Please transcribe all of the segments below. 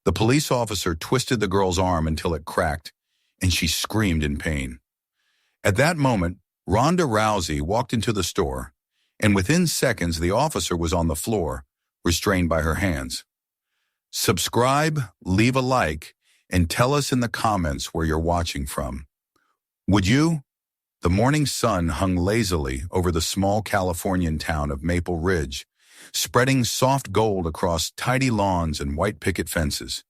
The police officer twisted the girl's arm until it cracked, and she screamed in pain. At that moment, Ronda Rousey walked into the store, and within seconds the officer was on the floor, restrained by her hands. Subscribe, leave a like, and tell us in the comments where you're watching from. Would you? The morning sun hung lazily over the small Californian town of Maple Ridge, spreading soft gold across tidy lawns and white picket fences.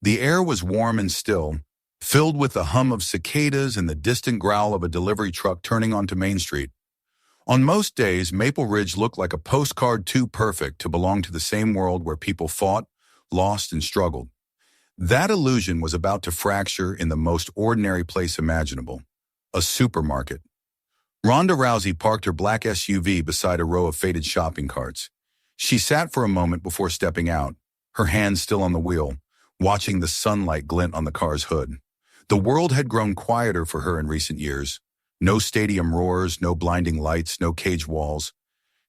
The air was warm and still, filled with the hum of cicadas and the distant growl of a delivery truck turning onto Main Street. On most days, Maple Ridge looked like a postcard too perfect to belong to the same world where people fought, lost, and struggled. That illusion was about to fracture in the most ordinary place imaginable, a supermarket. Ronda Rousey parked her black SUV beside a row of faded shopping carts. She sat for a moment before stepping out, her hands still on the wheel, watching the sunlight glint on the car's hood. The world had grown quieter for her in recent years. No stadium roars, no blinding lights, no cage walls.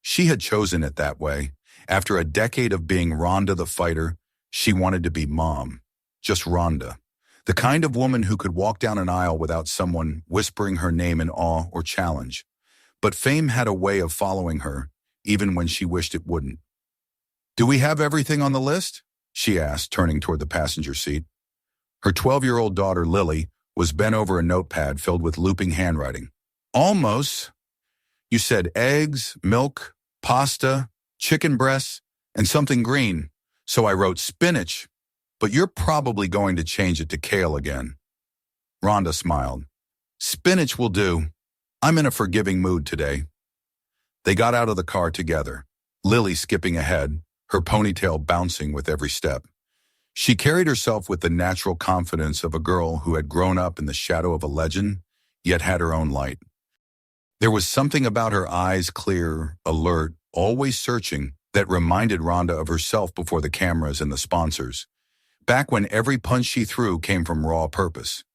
She had chosen it that way. After a decade of being Ronda the fighter, she wanted to be mom. Just Ronda. The kind of woman who could walk down an aisle without someone whispering her name in awe or challenge. But fame had a way of following her, even when she wished it wouldn't. "Do we have everything on the list?" she asked, turning toward the passenger seat. Her 12-year-old daughter, Lily, was bent over a notepad filled with looping handwriting. "Almost. You said eggs, milk, pasta, chicken breasts, and something green. So I wrote spinach, but you're probably going to change it to kale again." Ronda smiled. "Spinach will do. I'm in a forgiving mood today." They got out of the car together, Lily skipping ahead, her ponytail bouncing with every step. She carried herself with the natural confidence of a girl who had grown up in the shadow of a legend, yet had her own light. There was something about her eyes, clear, alert, always searching, that reminded Ronda of herself before the cameras and the sponsors. Back when every punch she threw came from raw purpose.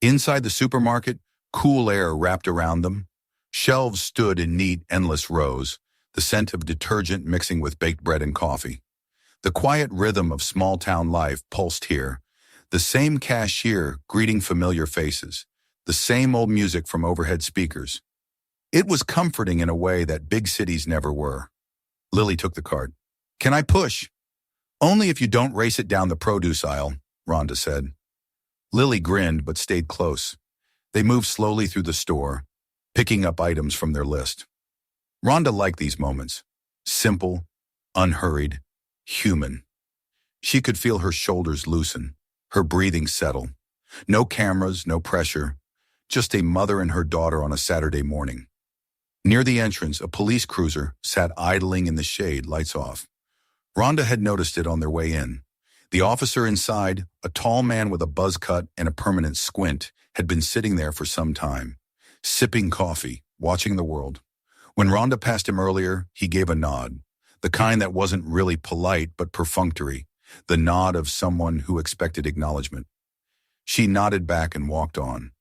Inside the supermarket, cool air wrapped around them. Shelves stood in neat, endless rows, the scent of detergent mixing with baked bread and coffee. The quiet rhythm of small-town life pulsed here, the same cashier greeting familiar faces, the same old music from overhead speakers. It was comforting in a way that big cities never were. Lily took the cart. "Can I push?" "Only if you don't race it down the produce aisle," Ronda said. Lily grinned but stayed close. They moved slowly through the store, picking up items from their list. Ronda liked these moments. Simple, unhurried, human. She could feel her shoulders loosen, her breathing settle. No cameras, no pressure, just a mother and her daughter on a Saturday morning. Near the entrance, a police cruiser sat idling in the shade, lights off. Ronda had noticed it on their way in. The officer inside, a tall man with a buzz cut and a permanent squint, had been sitting there for some time, sipping coffee, watching the world. When Ronda passed him earlier, he gave a nod, the kind that wasn't really polite but perfunctory, the nod of someone who expected acknowledgement. She nodded back and walked on.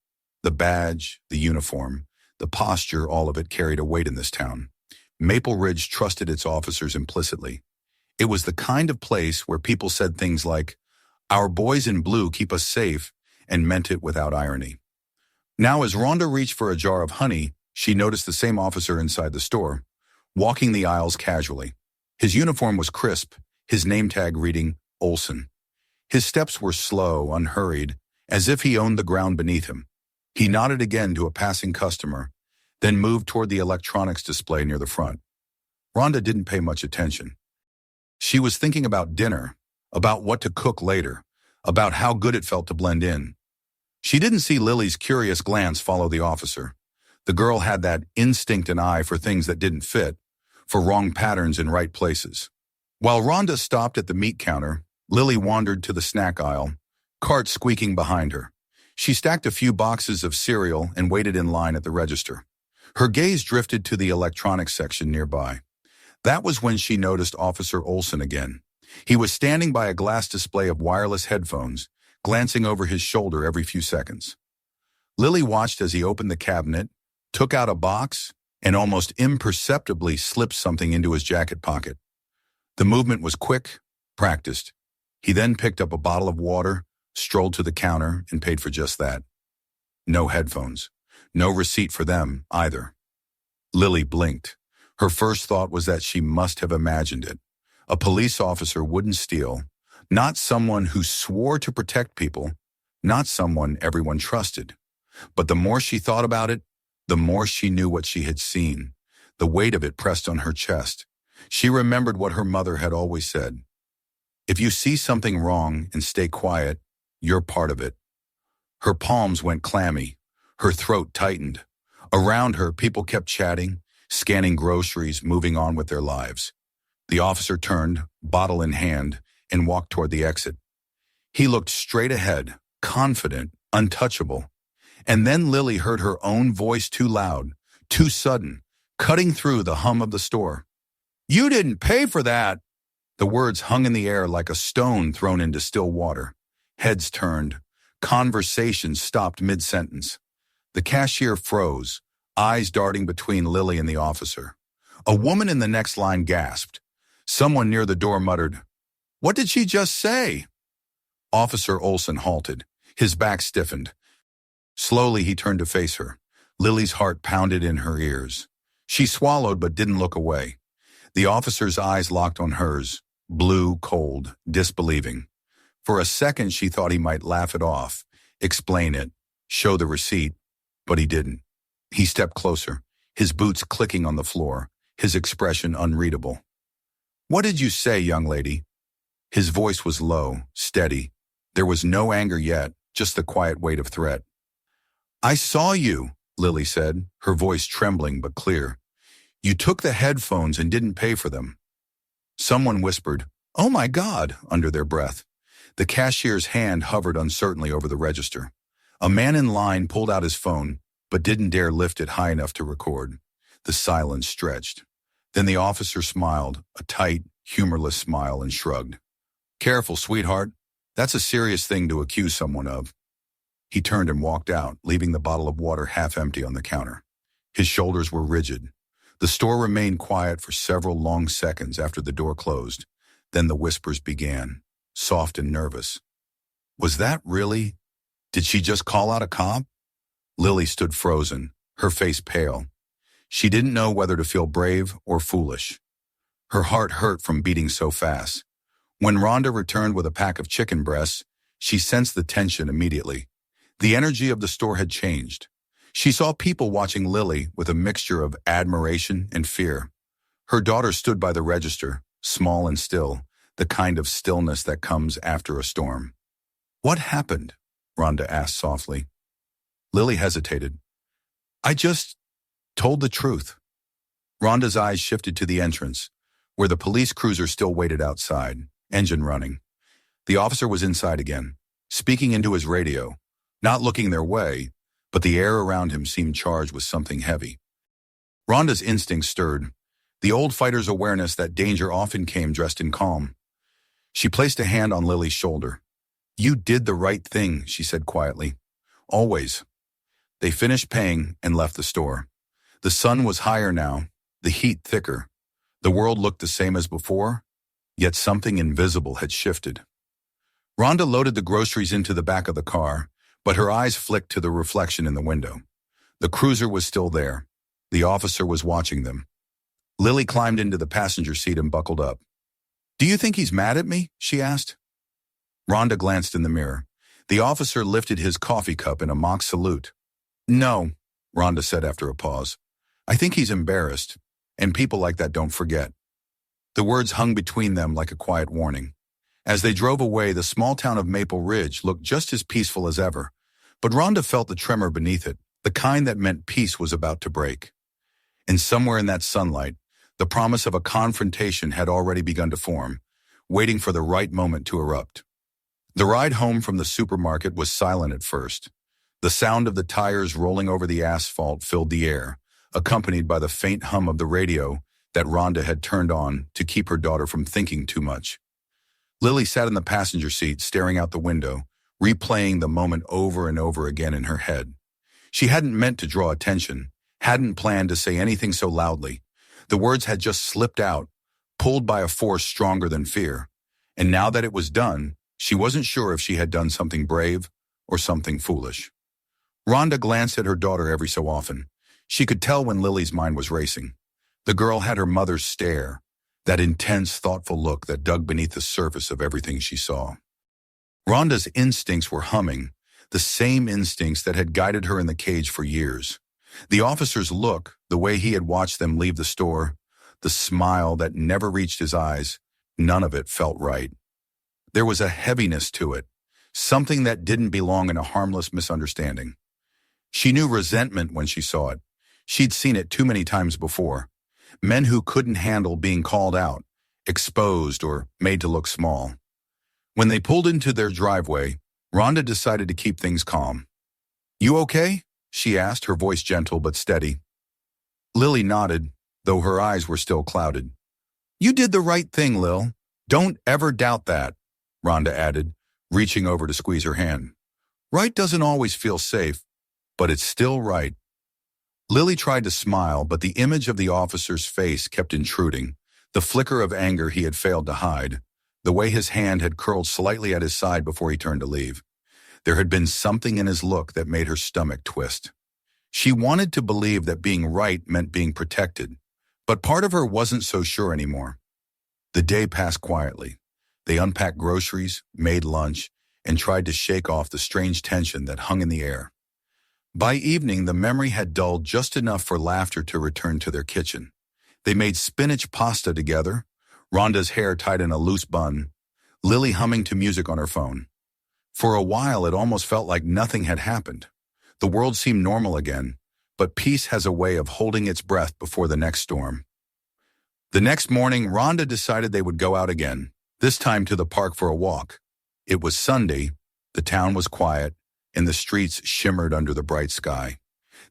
The badge, the uniform, the posture, all of it carried a weight in this town. Maple Ridge trusted its officers implicitly. It was the kind of place where people said things like, "Our boys in blue keep us safe," and meant it without irony. Now, as Ronda reached for a jar of honey, she noticed the same officer inside the store, walking the aisles casually. His uniform was crisp, his name tag reading Olsen. His steps were slow, unhurried, as if he owned the ground beneath him. He nodded again to a passing customer, then moved toward the electronics display near the front. Ronda didn't pay much attention. She was thinking about dinner, about what to cook later, about how good it felt to blend in. She didn't see Lily's curious glance follow the officer. The girl had that instinct and eye for things that didn't fit, for wrong patterns in right places. While Ronda stopped at the meat counter, Lily wandered to the snack aisle, cart squeaking behind her. She stacked a few boxes of cereal and waited in line at the register. Her gaze drifted to the electronics section nearby. That was when she noticed Officer Olsen again. He was standing by a glass display of wireless headphones, glancing over his shoulder every few seconds. Lily watched as he opened the cabinet, took out a box, and almost imperceptibly slipped something into his jacket pocket. The movement was quick, practiced. He then picked up a bottle of water, strolled to the counter, and paid for just that. No headphones. No receipt for them, either. Lily blinked. Her first thought was that she must have imagined it. A police officer wouldn't steal. Not someone who swore to protect people. Not someone everyone trusted. But the more she thought about it, the more she knew what she had seen. The weight of it pressed on her chest. She remembered what her mother had always said. If you see something wrong and stay quiet, you're part of it. Her palms went clammy. Her throat tightened. Around her, people kept chatting, scanning groceries, moving on with their lives. The officer turned, bottle in hand, and walked toward the exit. He looked straight ahead, confident, untouchable. And then Lily heard her own voice too loud, too sudden, cutting through the hum of the store. "You didn't pay for that!" The words hung in the air like a stone thrown into still water. Heads turned. Conversations stopped mid-sentence. The cashier froze, eyes darting between Lily and the officer. A woman in the next line gasped. Someone near the door muttered, "What did she just say?" Officer Olson halted. His back stiffened. Slowly he turned to face her. Lily's heart pounded in her ears. She swallowed but didn't look away. The officer's eyes locked on hers, blue, cold, disbelieving. For a second she thought he might laugh it off, explain it, show the receipt, but he didn't. He stepped closer, his boots clicking on the floor, his expression unreadable. "What did you say, young lady?" His voice was low, steady. There was no anger yet, just the quiet weight of threat. "I saw you," Lily said, her voice trembling but clear. "You took the headphones and didn't pay for them." Someone whispered, "Oh my God," under their breath. The cashier's hand hovered uncertainly over the register. A man in line pulled out his phone, but didn't dare lift it high enough to record. The silence stretched. Then the officer smiled, a tight, humorless smile, and shrugged. "Careful, sweetheart. That's a serious thing to accuse someone of." He turned and walked out, leaving the bottle of water half empty on the counter. His shoulders were rigid. The store remained quiet for several long seconds after the door closed. Then the whispers began, soft and nervous. Was that really? Did she just call out a cop? Lily stood frozen, her face pale. She didn't know whether to feel brave or foolish. Her heart hurt from beating so fast. When Rhonda returned with a pack of chicken breasts, she sensed the tension immediately. The energy of the store had changed. She saw people watching Lily with a mixture of admiration and fear. Her daughter stood by the register, small and still, the kind of stillness that comes after a storm. "What happened?" Rhonda asked softly. Lily hesitated. "I just told the truth." Rhonda's eyes shifted to the entrance, where the police cruiser still waited outside, engine running. The officer was inside again, speaking into his radio, not looking their way, but the air around him seemed charged with something heavy. Rhonda's instincts stirred, the old fighter's awareness that danger often came dressed in calm. She placed a hand on Lily's shoulder. "You did the right thing," she said quietly. "Always." They finished paying and left the store. The sun was higher now, the heat thicker. The world looked the same as before, yet something invisible had shifted. Rhonda loaded the groceries into the back of the car, but her eyes flicked to the reflection in the window. The cruiser was still there. The officer was watching them. Lily climbed into the passenger seat and buckled up. "Do you think he's mad at me?" she asked. Rhonda glanced in the mirror. The officer lifted his coffee cup in a mock salute. "No," Rhonda said after a pause. "I think he's embarrassed, and people like that don't forget." The words hung between them like a quiet warning. As they drove away, the small town of Maple Ridge looked just as peaceful as ever, but Rhonda felt the tremor beneath it, the kind that meant peace was about to break. And somewhere in that sunlight, the promise of a confrontation had already begun to form, waiting for the right moment to erupt. The ride home from the supermarket was silent at first. The sound of the tires rolling over the asphalt filled the air, accompanied by the faint hum of the radio that Rhonda had turned on to keep her daughter from thinking too much. Lily sat in the passenger seat, staring out the window, replaying the moment over and over again in her head. She hadn't meant to draw attention, hadn't planned to say anything so loudly. The words had just slipped out, pulled by a force stronger than fear. And now that it was done, she wasn't sure if she had done something brave or something foolish. Rhonda glanced at her daughter every so often. She could tell when Lily's mind was racing. The girl had her mother's stare, that intense, thoughtful look that dug beneath the surface of everything she saw. Rhonda's instincts were humming, the same instincts that had guided her in the cage for years. The officer's look, the way he had watched them leave the store, the smile that never reached his eyes, none of it felt right. There was a heaviness to it, something that didn't belong in a harmless misunderstanding. She knew resentment when she saw it. She'd seen it too many times before. Men who couldn't handle being called out, exposed, or made to look small. When they pulled into their driveway, Rhonda decided to keep things calm. "You okay?" she asked, her voice gentle but steady. Lily nodded, though her eyes were still clouded. "You did the right thing, Lil. Don't ever doubt that," Rhonda added, reaching over to squeeze her hand. "Right doesn't always feel safe, but it's still right." Lily tried to smile, but the image of the officer's face kept intruding, the flicker of anger he had failed to hide, the way his hand had curled slightly at his side before he turned to leave. There had been something in his look that made her stomach twist. She wanted to believe that being right meant being protected, but part of her wasn't so sure anymore. The day passed quietly. They unpacked groceries, made lunch, and tried to shake off the strange tension that hung in the air. By evening, the memory had dulled just enough for laughter to return to their kitchen. They made spinach pasta together, Rhonda's hair tied in a loose bun, Lily humming to music on her phone. For a while, it almost felt like nothing had happened. The world seemed normal again, but peace has a way of holding its breath before the next storm. The next morning, Rhonda decided they would go out again, this time to the park for a walk. It was Sunday, the town was quiet, and the streets shimmered under the bright sky.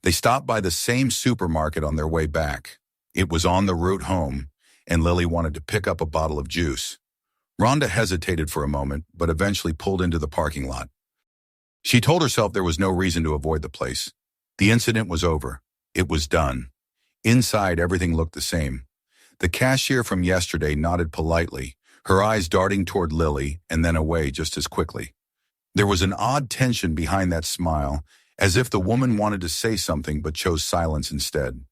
They stopped by the same supermarket on their way back. It was on the route home, and Lily wanted to pick up a bottle of juice. Rhonda hesitated for a moment, but eventually pulled into the parking lot. She told herself there was no reason to avoid the place. The incident was over. It was done. Inside, everything looked the same. The cashier from yesterday nodded politely, her eyes darting toward Lily and then away just as quickly. There was an odd tension behind that smile, as if the woman wanted to say something but chose silence instead.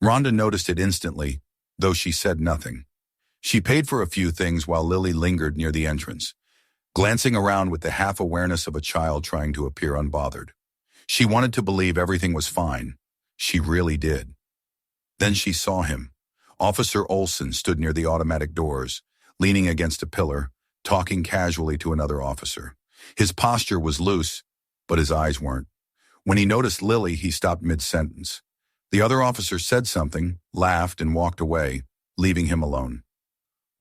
Rhonda noticed it instantly, though she said nothing. She paid for a few things while Lily lingered near the entrance, glancing around with the half-awareness of a child trying to appear unbothered. She wanted to believe everything was fine. She really did. Then she saw him. Officer Olson stood near the automatic doors, leaning against a pillar, talking casually to another officer. His posture was loose, but his eyes weren't. When he noticed Lily, he stopped mid-sentence. The other officer said something, laughed, and walked away, leaving him alone.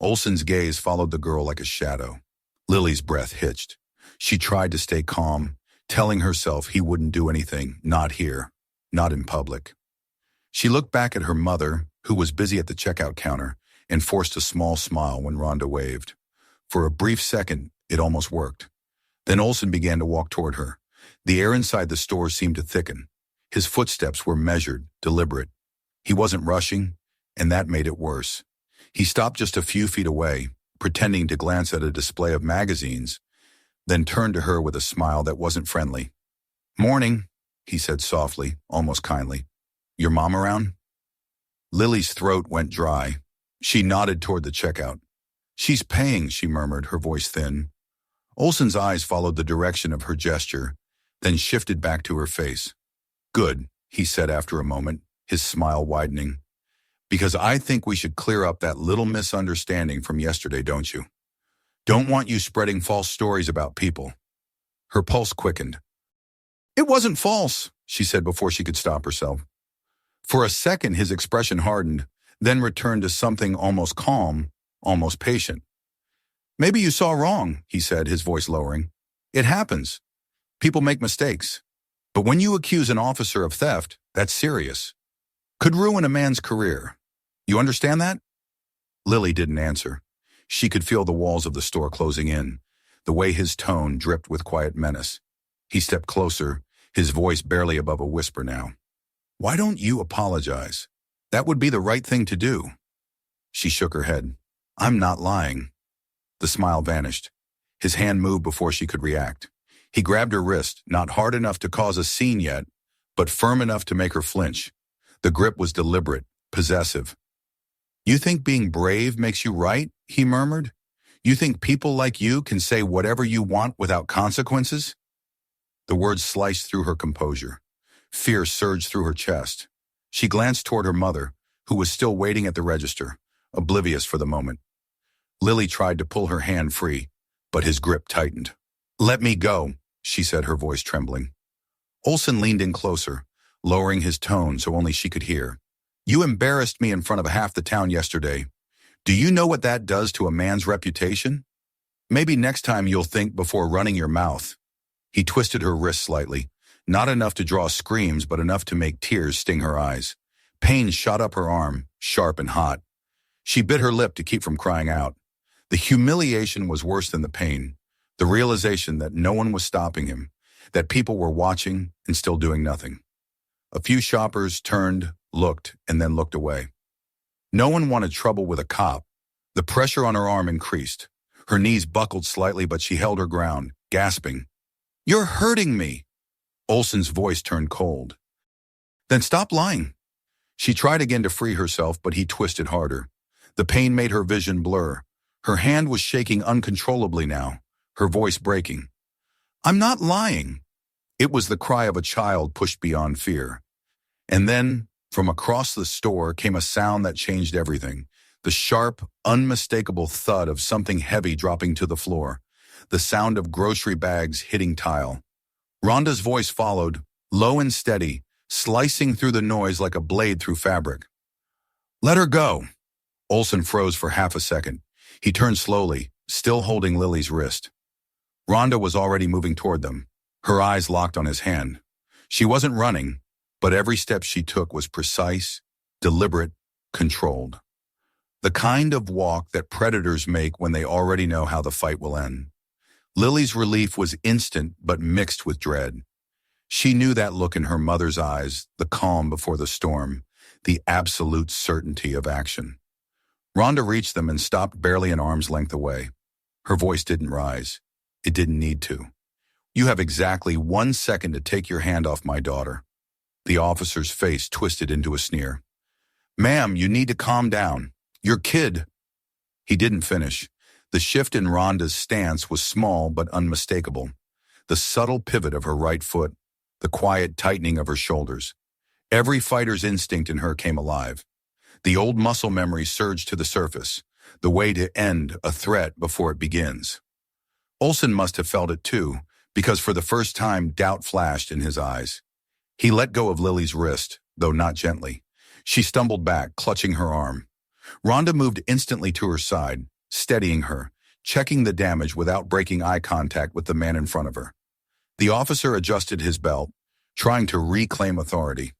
Olson's gaze followed the girl like a shadow. Lily's breath hitched. She tried to stay calm, telling herself he wouldn't do anything, not here, not in public. She looked back at her mother, who was busy at the checkout counter, and forced a small smile when Rhonda waved. For a brief second, it almost worked. Then Olson began to walk toward her. The air inside the store seemed to thicken. His footsteps were measured, deliberate. He wasn't rushing, and that made it worse. He stopped just a few feet away, pretending to glance at a display of magazines, then turned to her with a smile that wasn't friendly. "Morning," he said softly, almost kindly. "Your mom around?" Lily's throat went dry. She nodded toward the checkout. "She's paying," she murmured, her voice thin. Olson's eyes followed the direction of her gesture, then shifted back to her face. "Good," he said after a moment, his smile widening. "Because I think we should clear up that little misunderstanding from yesterday, don't you? Don't want you spreading false stories about people." Her pulse quickened. "It wasn't false," she said before she could stop herself. For a second, his expression hardened, then returned to something almost calm, almost patient. "Maybe you saw wrong," he said, his voice lowering. "It happens. People make mistakes. But when you accuse an officer of theft, that's serious. Could ruin a man's career. You understand that?" Lily didn't answer. She could feel the walls of the store closing in, the way his tone dripped with quiet menace. He stepped closer, his voice barely above a whisper now. "Why don't you apologize? That would be the right thing to do." She shook her head. "I'm not lying." The smile vanished. His hand moved before she could react. He grabbed her wrist, not hard enough to cause a scene yet, but firm enough to make her flinch. The grip was deliberate, possessive. "You think being brave makes you right?" he murmured. "You think people like you can say whatever you want without consequences?" The words sliced through her composure. Fear surged through her chest. She glanced toward her mother, who was still waiting at the register, oblivious for the moment. Lily tried to pull her hand free, but his grip tightened. "Let me go," she said, her voice trembling. Olson leaned in closer, lowering his tone so only she could hear. "You embarrassed me in front of half the town yesterday. Do you know what that does to a man's reputation? Maybe next time you'll think before running your mouth." He twisted her wrist slightly, not enough to draw screams, but enough to make tears sting her eyes. Pain shot up her arm, sharp and hot. She bit her lip to keep from crying out. The humiliation was worse than the pain, the realization that no one was stopping him, that people were watching and still doing nothing. A few shoppers turned, looked, and then looked away. No one wanted trouble with a cop. The pressure on her arm increased. Her knees buckled slightly, but she held her ground, gasping. "You're hurting me." Olson's voice turned cold. "Then stop lying." She tried again to free herself, but he twisted harder. The pain made her vision blur. Her hand was shaking uncontrollably now, her voice breaking. "I'm not lying." It was the cry of a child pushed beyond fear. And then, from across the store came a sound that changed everything. The sharp, unmistakable thud of something heavy dropping to the floor. The sound of grocery bags hitting tile. Rhonda's voice followed, low and steady, slicing through the noise like a blade through fabric. "Let her go." Olson froze for half a second. He turned slowly, still holding Lily's wrist. Rhonda was already moving toward them, her eyes locked on his hand. She wasn't running, but every step she took was precise, deliberate, controlled. The kind of walk that predators make when they already know how the fight will end. Lily's relief was instant but mixed with dread. She knew that look in her mother's eyes, the calm before the storm, the absolute certainty of action. Rhonda reached them and stopped barely an arm's length away. Her voice didn't rise. It didn't need to. "You have exactly 1 second to take your hand off my daughter." The officer's face twisted into a sneer. "Ma'am, you need to calm down. Your kid—" He didn't finish. The shift in Rhonda's stance was small but unmistakable. The subtle pivot of her right foot, the quiet tightening of her shoulders. Every fighter's instinct in her came alive. The old muscle memory surged to the surface, the way to end a threat before it begins. Olson must have felt it too, because for the first time doubt flashed in his eyes. He let go of Lily's wrist, though not gently. She stumbled back, clutching her arm. Rhonda moved instantly to her side, steadying her, checking the damage without breaking eye contact with the man in front of her. The officer adjusted his belt, trying to reclaim authority.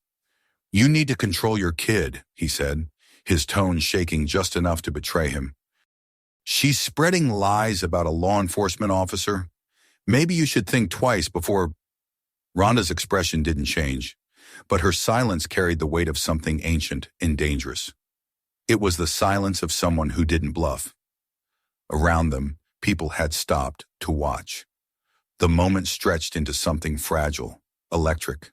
"You need to control your kid," he said, his tone shaking just enough to betray him. "She's spreading lies about a law enforcement officer. Maybe you should think twice before—" Rhonda's expression didn't change, but her silence carried the weight of something ancient and dangerous. It was the silence of someone who didn't bluff. Around them, people had stopped to watch. The moment stretched into something fragile, electric.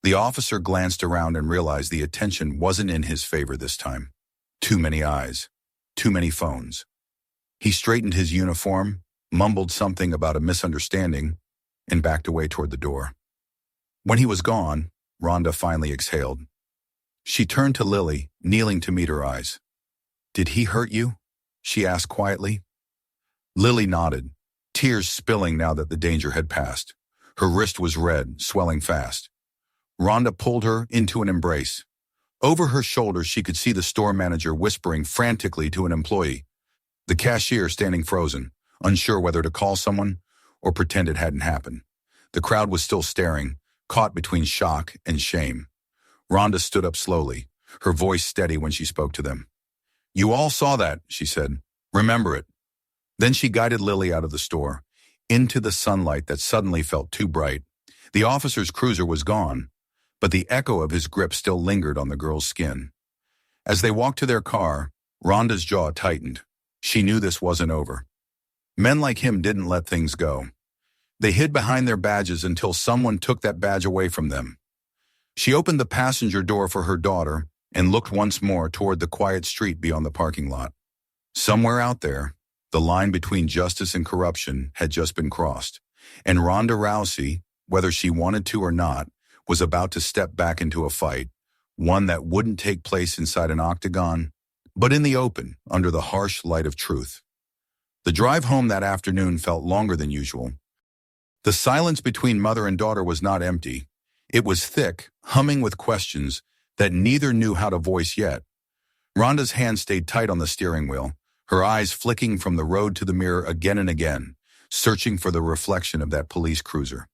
The officer glanced around and realized the attention wasn't in his favor this time. Too many eyes, too many phones. He straightened his uniform, mumbled something about a misunderstanding, and backed away toward the door. When he was gone, Rhonda finally exhaled. She turned to Lily, kneeling to meet her eyes. "Did he hurt you?" she asked quietly. Lily nodded, tears spilling now that the danger had passed. Her wrist was red, swelling fast. Rhonda pulled her into an embrace. Over her shoulder, she could see the store manager whispering frantically to an employee. The cashier standing frozen, unsure whether to call someone or pretend it hadn't happened. The crowd was still staring, caught between shock and shame. Rhonda stood up slowly, her voice steady when she spoke to them. "You all saw that," she said. "Remember it." Then she guided Lily out of the store, into the sunlight that suddenly felt too bright. The officer's cruiser was gone, but the echo of his grip still lingered on the girl's skin. As they walked to their car, Rhonda's jaw tightened. She knew this wasn't over. Men like him didn't let things go. They hid behind their badges until someone took that badge away from them. She opened the passenger door for her daughter and looked once more toward the quiet street beyond the parking lot. Somewhere out there, the line between justice and corruption had just been crossed, and Ronda Rousey, whether she wanted to or not, was about to step back into a fight, one that wouldn't take place inside an octagon, but in the open, under the harsh light of truth. The drive home that afternoon felt longer than usual. The silence between mother and daughter was not empty. It was thick, humming with questions that neither knew how to voice yet. Rhonda's hand stayed tight on the steering wheel, her eyes flicking from the road to the mirror again and again, searching for the reflection of that police cruiser.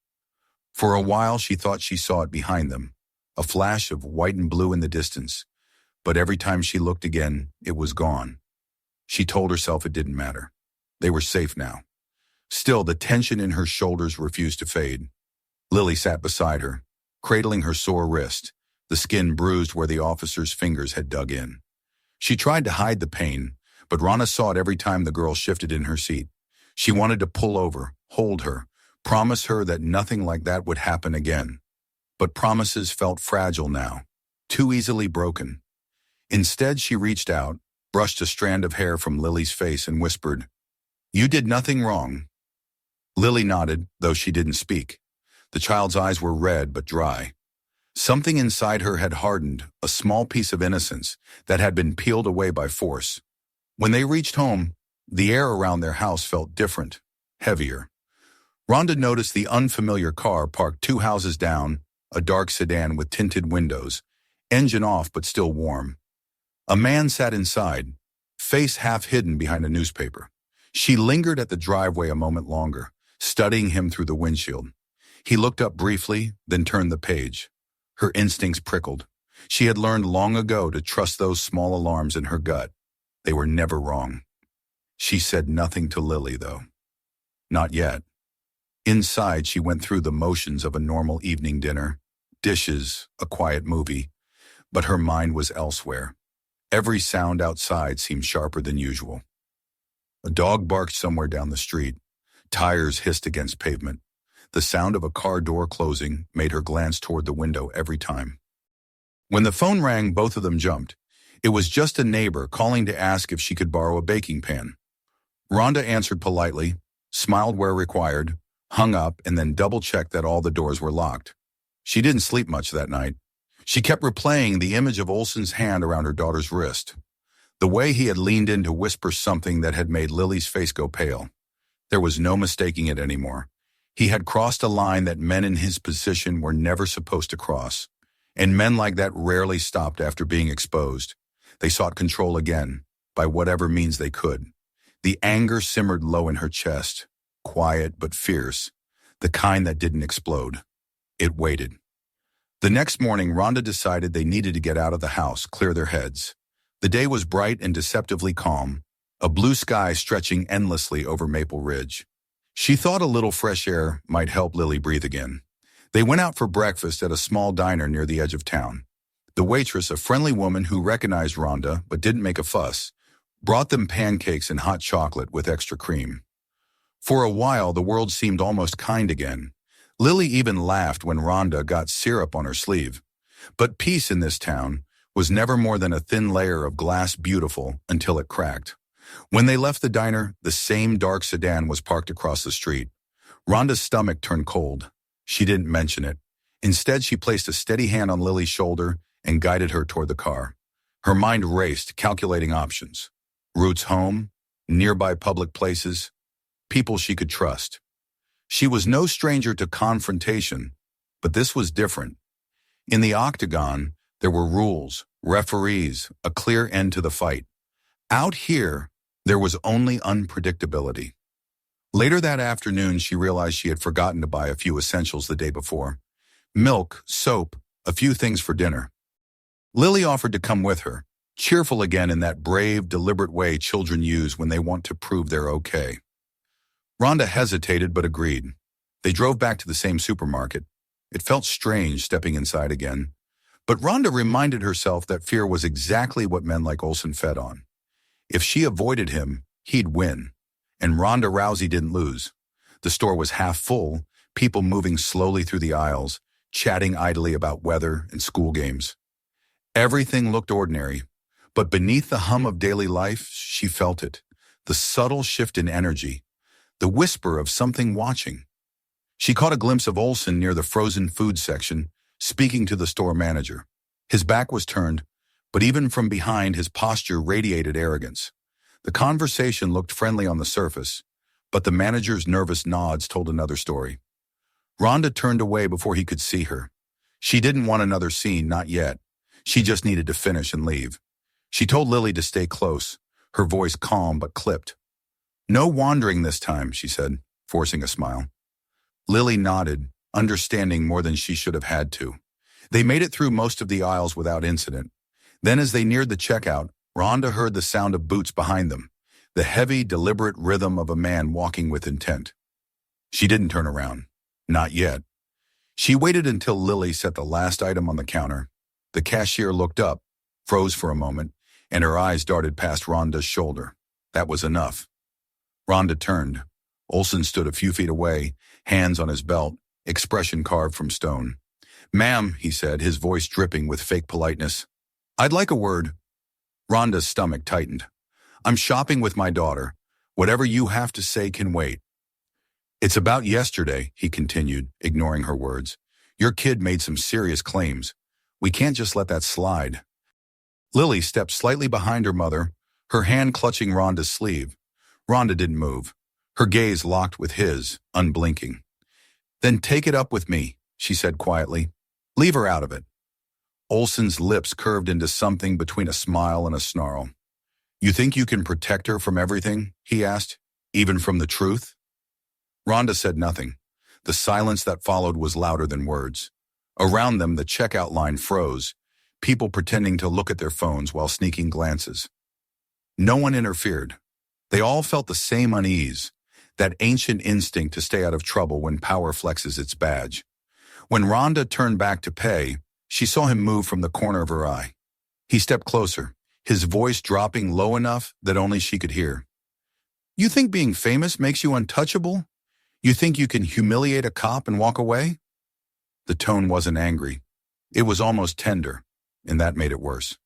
For a while she thought she saw it behind them, a flash of white and blue in the distance, but every time she looked again, it was gone. She told herself it didn't matter. They were safe now. Still, the tension in her shoulders refused to fade. Lily sat beside her, cradling her sore wrist, the skin bruised where the officer's fingers had dug in. She tried to hide the pain, but Rana saw it every time the girl shifted in her seat. She wanted to pull over, hold her, promise her that nothing like that would happen again. But promises felt fragile now, too easily broken. Instead, she reached out, brushed a strand of hair from Lily's face and whispered, "You did nothing wrong." Lily nodded, though she didn't speak. The child's eyes were red but dry. Something inside her had hardened, a small piece of innocence that had been peeled away by force. When they reached home, the air around their house felt different, heavier. Rhonda noticed the unfamiliar car parked 2 houses down, a dark sedan with tinted windows, engine off but still warm. A man sat inside, face half hidden behind a newspaper. She lingered at the driveway a moment longer, studying him through the windshield. He looked up briefly, then turned the page. Her instincts prickled. She had learned long ago to trust those small alarms in her gut. They were never wrong. She said nothing to Lily, though. Not yet. Inside, she went through the motions of a normal evening dinner, dishes, a quiet movie, but her mind was elsewhere. Every sound outside seemed sharper than usual. A dog barked somewhere down the street. Tires hissed against pavement. The sound of a car door closing made her glance toward the window every time. When the phone rang, both of them jumped. It was just a neighbor calling to ask if she could borrow a baking pan. Rhonda answered politely, smiled where required, hung up, and then double-checked that all the doors were locked. She didn't sleep much that night. She kept replaying the image of Olsen's hand around her daughter's wrist. The way he had leaned in to whisper something that had made Lily's face go pale. There was no mistaking it anymore. He had crossed a line that men in his position were never supposed to cross. And men like that rarely stopped after being exposed. They sought control again, by whatever means they could. The anger simmered low in her chest, quiet but fierce, the kind that didn't explode. It waited. The next morning, Rhonda decided they needed to get out of the house, clear their heads. The day was bright and deceptively calm, a blue sky stretching endlessly over Maple Ridge. She thought a little fresh air might help Lily breathe again. They went out for breakfast at a small diner near the edge of town. The waitress, a friendly woman who recognized Rhonda but didn't make a fuss, brought them pancakes and hot chocolate with extra cream. For a while, the world seemed almost kind again. Lily even laughed when Rhonda got syrup on her sleeve. But peace in this town was never more than a thin layer of glass beautiful until it cracked. When they left the diner, the same dark sedan was parked across the street. Rhonda's stomach turned cold. She didn't mention it. Instead, she placed a steady hand on Lily's shoulder and guided her toward the car. Her mind raced, calculating options. Routes home, nearby public places, people she could trust. She was no stranger to confrontation, but this was different. In the octagon, there were rules, referees, a clear end to the fight. Out here, there was only unpredictability. Later that afternoon, she realized she had forgotten to buy a few essentials the day before. Milk, soap, a few things for dinner. Lily offered to come with her, cheerful again in that brave, deliberate way children use when they want to prove they're okay. Rhonda hesitated but agreed. They drove back to the same supermarket. It felt strange stepping inside again. But Rhonda reminded herself that fear was exactly what men like Olsen fed on. If she avoided him, he'd win. And Ronda Rousey didn't lose. The store was half full, people moving slowly through the aisles, chatting idly about weather and school games. Everything looked ordinary, but beneath the hum of daily life, she felt it. The subtle shift in energy, the whisper of something watching. She caught a glimpse of Olsen near the frozen food section, speaking to the store manager. His back was turned, but even from behind, his posture radiated arrogance. The conversation looked friendly on the surface, but the manager's nervous nods told another story. Rhonda turned away before he could see her. She didn't want another scene, not yet. She just needed to finish and leave. She told Lily to stay close, her voice calm but clipped. "No wandering this time," she said, forcing a smile. Lily nodded, understanding more than she should have had to. They made it through most of the aisles without incident. Then as they neared the checkout, Rhonda heard the sound of boots behind them, the heavy, deliberate rhythm of a man walking with intent. She didn't turn around. Not yet. She waited until Lily set the last item on the counter. The cashier looked up, froze for a moment, and her eyes darted past Rhonda's shoulder. That was enough. Rhonda turned. Olsen stood a few feet away, hands on his belt, expression carved from stone. "Ma'am," he said, his voice dripping with fake politeness. "I'd like a word." Rhonda's stomach tightened. "I'm shopping with my daughter. Whatever you have to say can wait." "It's about yesterday," he continued, ignoring her words. "Your kid made some serious claims. We can't just let that slide." Lily stepped slightly behind her mother, her hand clutching Rhonda's sleeve. Rhonda didn't move. Her gaze locked with his, unblinking. "Then take it up with me," she said quietly. "Leave her out of it." Olsen's lips curved into something between a smile and a snarl. "You think you can protect her from everything?" he asked. "Even from the truth?" Rhonda said nothing. The silence that followed was louder than words. Around them, the checkout line froze, people pretending to look at their phones while sneaking glances. No one interfered. They all felt the same unease, that ancient instinct to stay out of trouble when power flexes its badge. When Rhonda turned back to pay, she saw him move from the corner of her eye. He stepped closer, his voice dropping low enough that only she could hear. "You think being famous makes you untouchable? You think you can humiliate a cop and walk away?" The tone wasn't angry. It was almost tender, and that made it worse.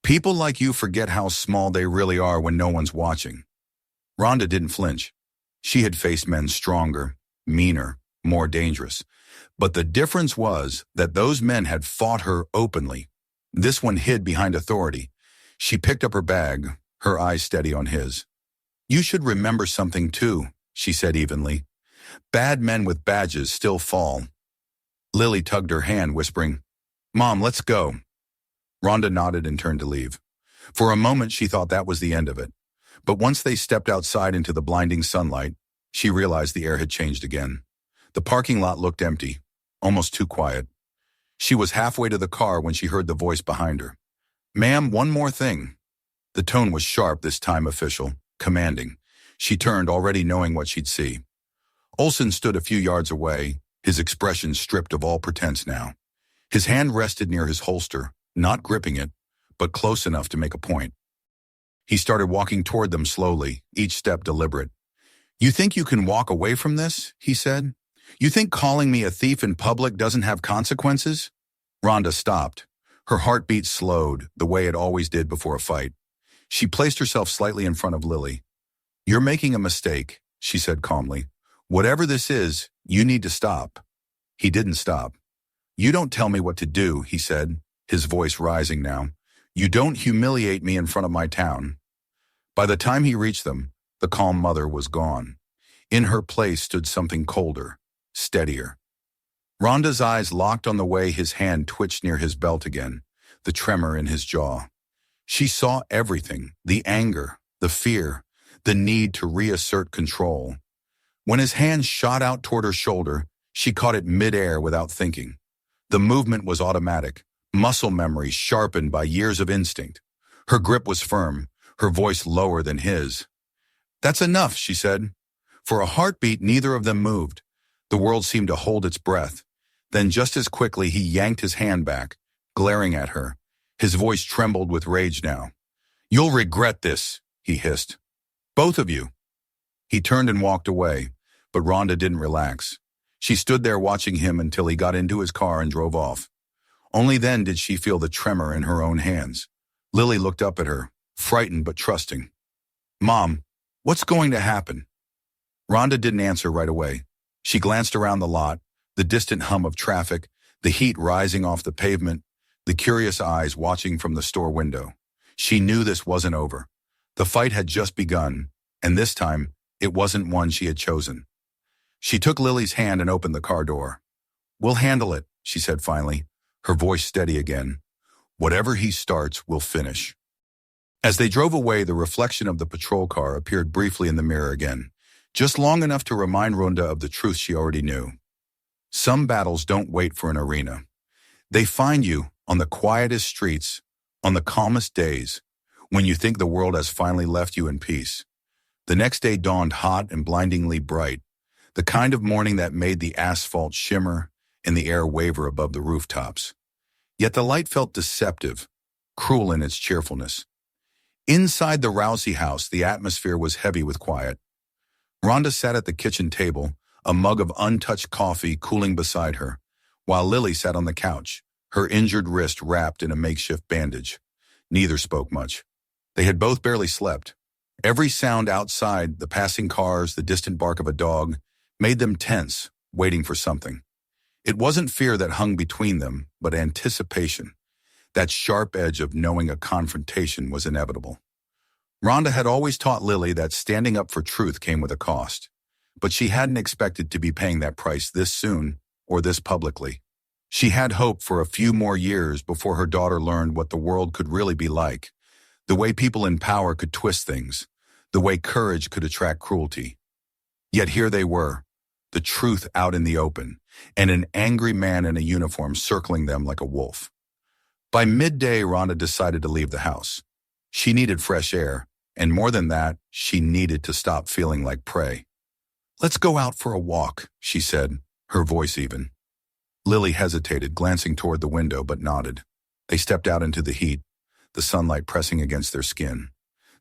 "People like you forget how small they really are when no one's watching." Rhonda didn't flinch. She had faced men stronger, meaner, more dangerous. But the difference was that those men had fought her openly. This one hid behind authority. She picked up her bag, her eyes steady on his. "You should remember something too," she said evenly. "Bad men with badges still fall." Lily tugged her hand, whispering, "Mom, let's go." Rhonda nodded and turned to leave. For a moment, she thought that was the end of it. But once they stepped outside into the blinding sunlight, she realized the air had changed again. The parking lot looked empty, almost too quiet. She was halfway to the car when she heard the voice behind her. "Ma'am, one more thing." The tone was sharp, this time official, commanding. She turned, already knowing what she'd see. Olsen stood a few yards away, his expression stripped of all pretense now. His hand rested near his holster, not gripping it, but close enough to make a point. He started walking toward them slowly, each step deliberate. "You think you can walk away from this?" he said. "You think calling me a thief in public doesn't have consequences?" Rhonda stopped. Her heartbeat slowed, the way it always did before a fight. She placed herself slightly in front of Lily. "You're making a mistake," she said calmly. "Whatever this is, you need to stop." He didn't stop. "You don't tell me what to do," he said, his voice rising now. "You don't humiliate me in front of my town." By the time he reached them, the calm mother was gone. In her place stood something colder, steadier. Rhonda's eyes locked on the way his hand twitched near his belt again, the tremor in his jaw. She saw everything, the anger, the fear, the need to reassert control. When his hand shot out toward her shoulder, she caught it midair without thinking. The movement was automatic, muscle memory sharpened by years of instinct. Her grip was firm, her voice lower than his. "That's enough," she said. For a heartbeat, neither of them moved. The world seemed to hold its breath. Then just as quickly, he yanked his hand back, glaring at her. His voice trembled with rage now. "You'll regret this," he hissed. "Both of you." He turned and walked away, but Ronda didn't relax. She stood there watching him until he got into his car and drove off. Only then did she feel the tremor in her own hands. Lily looked up at her, frightened but trusting. "Mom, what's going to happen?" Ronda didn't answer right away. She glanced around the lot, the distant hum of traffic, the heat rising off the pavement, the curious eyes watching from the store window. She knew this wasn't over. The fight had just begun, and this time, it wasn't one she had chosen. She took Lily's hand and opened the car door. "We'll handle it," she said finally, her voice steady again. "Whatever he starts, we'll finish." As they drove away, the reflection of the patrol car appeared briefly in the mirror again, just long enough to remind Ronda of the truth she already knew. Some battles don't wait for an arena. They find you on the quietest streets, on the calmest days, when you think the world has finally left you in peace. The next day dawned hot and blindingly bright, the kind of morning that made the asphalt shimmer and the air waver above the rooftops. Yet the light felt deceptive, cruel in its cheerfulness. Inside the Rousey house, the atmosphere was heavy with quiet. Ronda sat at the kitchen table, a mug of untouched coffee cooling beside her, while Lily sat on the couch, her injured wrist wrapped in a makeshift bandage. Neither spoke much. They had both barely slept. Every sound outside, the passing cars, the distant bark of a dog, made them tense, waiting for something. It wasn't fear that hung between them, but anticipation, that sharp edge of knowing a confrontation was inevitable. Ronda had always taught Lily that standing up for truth came with a cost, but she hadn't expected to be paying that price this soon or this publicly. She had hoped for a few more years before her daughter learned what the world could really be like, the way people in power could twist things, the way courage could attract cruelty. Yet here they were, the truth out in the open, and an angry man in a uniform circling them like a wolf. By midday, Ronda decided to leave the house. She needed fresh air, and more than that, she needed to stop feeling like prey. "Let's go out for a walk," she said, her voice even. Lily hesitated, glancing toward the window, but nodded. They stepped out into the heat, the sunlight pressing against their skin.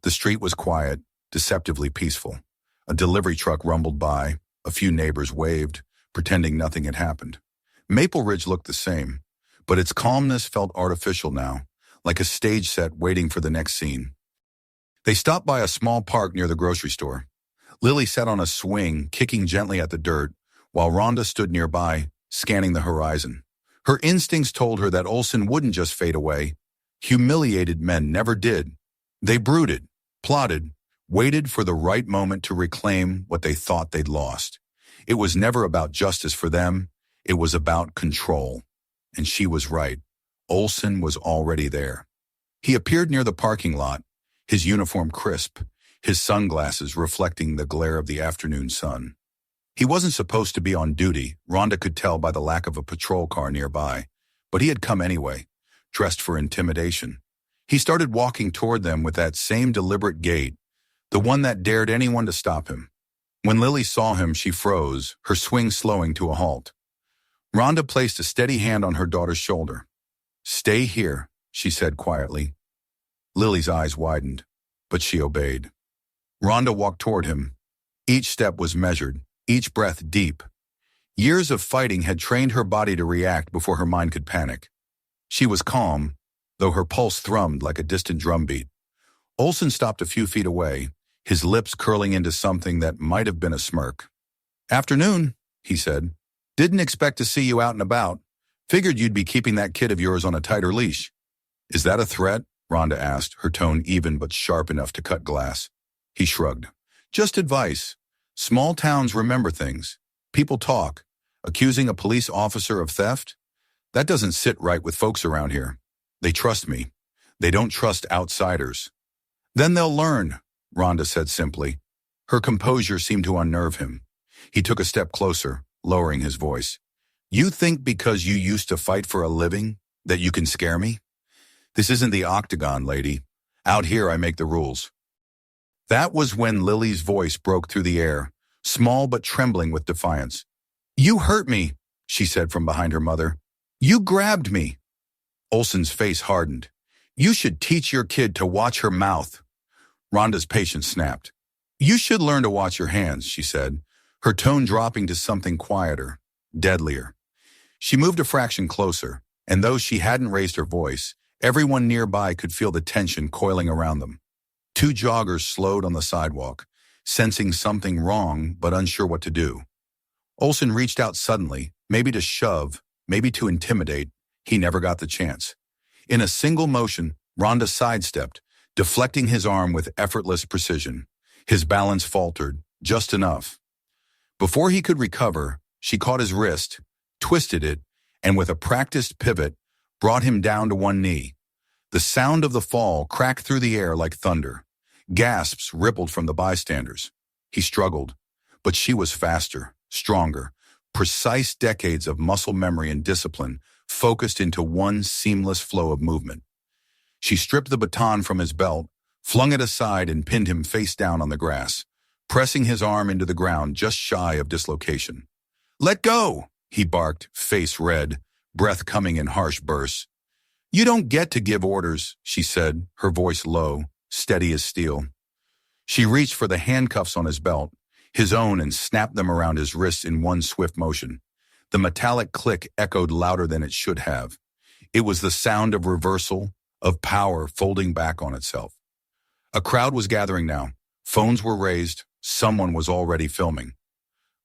The street was quiet, deceptively peaceful. A delivery truck rumbled by, a few neighbors waved, pretending nothing had happened. Maple Ridge looked the same, but its calmness felt artificial now, like a stage set waiting for the next scene. They stopped by a small park near the grocery store. Lily sat on a swing, kicking gently at the dirt, while Ronda stood nearby, scanning the horizon. Her instincts told her that Olsen wouldn't just fade away. Humiliated men never did. They brooded, plotted, waited for the right moment to reclaim what they thought they'd lost. It was never about justice for them. It was about control. And she was right. Olsen was already there. He appeared near the parking lot, his uniform crisp, his sunglasses reflecting the glare of the afternoon sun. He wasn't supposed to be on duty, Ronda could tell by the lack of a patrol car nearby, but he had come anyway, dressed for intimidation. He started walking toward them with that same deliberate gait, the one that dared anyone to stop him. When Lily saw him, she froze, her swing slowing to a halt. Ronda placed a steady hand on her daughter's shoulder. "Stay here," she said quietly. Lily's eyes widened, but she obeyed. Ronda walked toward him. Each step was measured, each breath deep. Years of fighting had trained her body to react before her mind could panic. She was calm, though her pulse thrummed like a distant drumbeat. Olsen stopped a few feet away, his lips curling into something that might have been a smirk. "Afternoon," he said. "Didn't expect to see you out and about. Figured you'd be keeping that kid of yours on a tighter leash." "Is that a threat?" Ronda asked, her tone even but sharp enough to cut glass. He shrugged. "Just advice. Small towns remember things. People talk. Accusing a police officer of theft? That doesn't sit right with folks around here. They trust me. They don't trust outsiders." "Then they'll learn," Ronda said simply. Her composure seemed to unnerve him. He took a step closer, lowering his voice. "You think because you used to fight for a living that you can scare me? This isn't the octagon, lady. Out here I make the rules." That was when Lily's voice broke through the air, small but trembling with defiance. "You hurt me," she said from behind her mother. "You grabbed me." Olsen's face hardened. "You should teach your kid to watch her mouth." Ronda's patience snapped. You should learn to watch your hands, she said, her tone dropping to something quieter, deadlier. She moved a fraction closer, and though she hadn't raised her voice, everyone nearby could feel the tension coiling around them. Two joggers slowed on the sidewalk, sensing something wrong but unsure what to do. Olsen reached out suddenly, maybe to shove, maybe to intimidate. He never got the chance. In a single motion, Ronda sidestepped, deflecting his arm with effortless precision. His balance faltered, just enough. Before he could recover, she caught his wrist, twisted it, and with a practiced pivot, brought him down to one knee. The sound of the fall cracked through the air like thunder. Gasps rippled from the bystanders. He struggled, but she was faster, stronger, precise decades of muscle memory and discipline focused into one seamless flow of movement. She stripped the baton from his belt, flung it aside and pinned him face down on the grass, pressing his arm into the ground just shy of dislocation. "Let go!" he barked, face red, breath coming in harsh bursts. "You don't get to give orders," she said, her voice low, steady as steel. She reached for the handcuffs on his belt, his own, and snapped them around his wrists in one swift motion. The metallic click echoed louder than it should have. It was the sound of reversal, of power folding back on itself. A crowd was gathering now. Phones were raised. Someone was already filming.